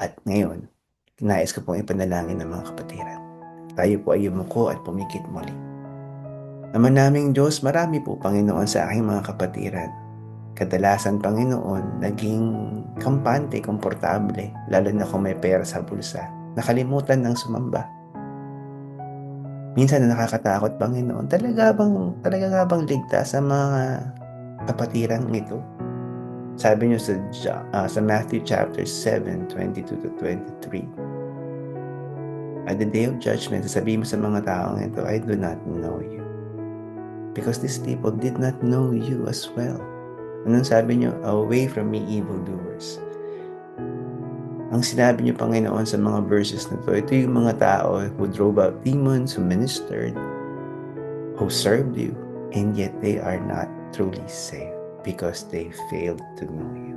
At ngayon, nais ko pong ipanalangin ng mga kapatiran. Tayo po ay yumuko at pumikit muli. Ama naming Diyos, marami po, Panginoon, sa aking mga kapatiran. Kadalasan, Panginoon, naging kampante, komportable, lalo na kung may pera sa bulsa. Nakalimutan ng sumamba. Minsan na nakakatakot, Panginoon, talaga nga bang ligtas sa mga kapatiran ito? Sabi niyo sa Matthew chapter 7, 22 to 23. At the day of judgment, sasabihin mo sa mga taong ito, I do not know you. Because these people did not know you as well. Anong sabi niyo? Away from me, evildoers. Ang sinabi niyo, Panginoon, sa mga verses na ito yung mga tao who drove out demons, who ministered, who served you, and yet they are not truly saved because they failed to know you.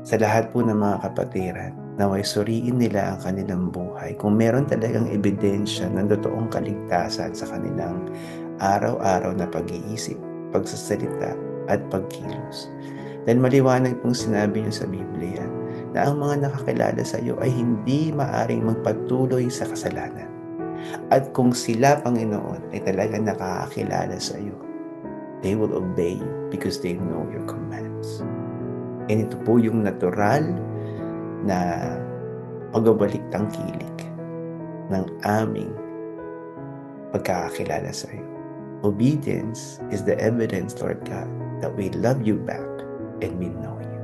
Sa lahat po ng mga kapatiran, naway suriin nila ang kanilang buhay kung meron talagang ebidensya ng totoong kaligtasan sa kanilang araw-araw na pag-iisip, pagsasalita, at pagkilos. Dahil maliwanag pong sinabi niyo sa Biblia na ang mga nakakilala sa iyo ay hindi maaring magpatuloy sa kasalanan. At kung sila, Panginoon, ay talagang nakakakilala sa iyo, they will obey you because they know your commands. And ito po yung natural na pagbabalik tangkilik ng aming pagkakakilala sa iyo. Obedience is the evidence, Lord God, that we love you back and we know you.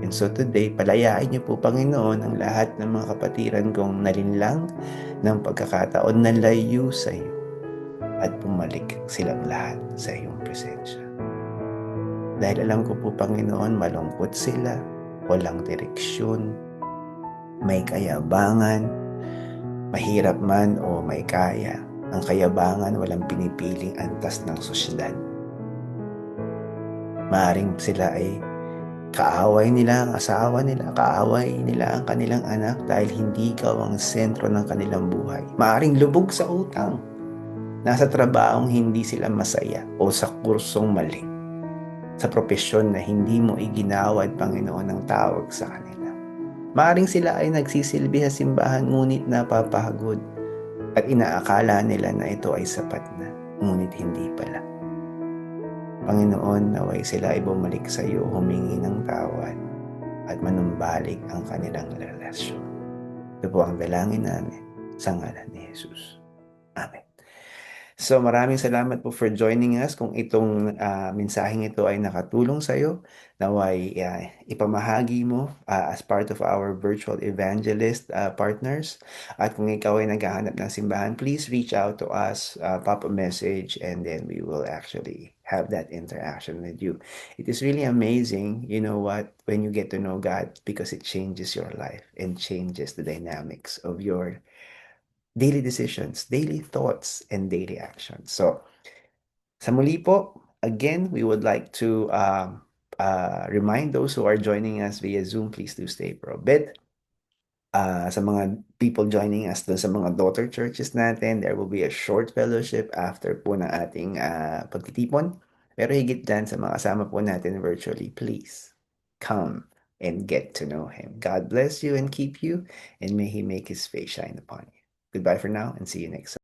And so today, palayain niyo po, Panginoon, ang lahat ng mga kapatiran kong nalinlang ng pagkakataon na layo sa iyo at bumalik silang lahat sa iyong presensya. Dahil alam ko po, Panginoon, malungkot sila, walang direksyon, may kayabangan, mahirap man o may kaya. Ang kayabangan walang pinipiling antas ng sosyedad. Maaring sila ay kaaway nila ang asawa nila, kaaway nila ang kanilang anak dahil hindi ikaw ang sentro ng kanilang buhay. Maaring lubog sa utang, nasa trabahong hindi sila masaya o sa kursong mali, sa propesyon na hindi mo iginawad, Panginoon, ang tawag sa kanila. Maaring sila ay nagsisilbi sa simbahan ngunit napapagod at inaakala nila na ito ay sapat na, ngunit hindi pala. Panginoon, naway sila ay bumalik sa iyo, humingi ng tawad at manumbalik ang kanilang relasyon. Ito po ang dalangin namin sa ngalan ni Jesus. Amen. So maraming salamat po for joining us. Kung itong mensaheng ito ay nakatulong sa'yo, naway ipamahagi mo as part of our virtual evangelist partners. At kung ikaw ay naghahanap ng simbahan, please reach out to us, pop a message, and then we will actually have that interaction with you. It is really amazing, you know what, when you get to know God, because it changes your life and changes the dynamics of your daily decisions, daily thoughts, and daily actions. So, sa muli po, again, we would like to remind those who are joining us via Zoom, please do stay for a bit. Sa mga people joining us dun sa mga daughter churches natin, there will be a short fellowship after po ng ating pagtitipon. Pero higit dyan sa mga kasama po natin virtually, please come and get to know Him. God bless you and keep you, and may He make His face shine upon you. Goodbye for now, and see you next time.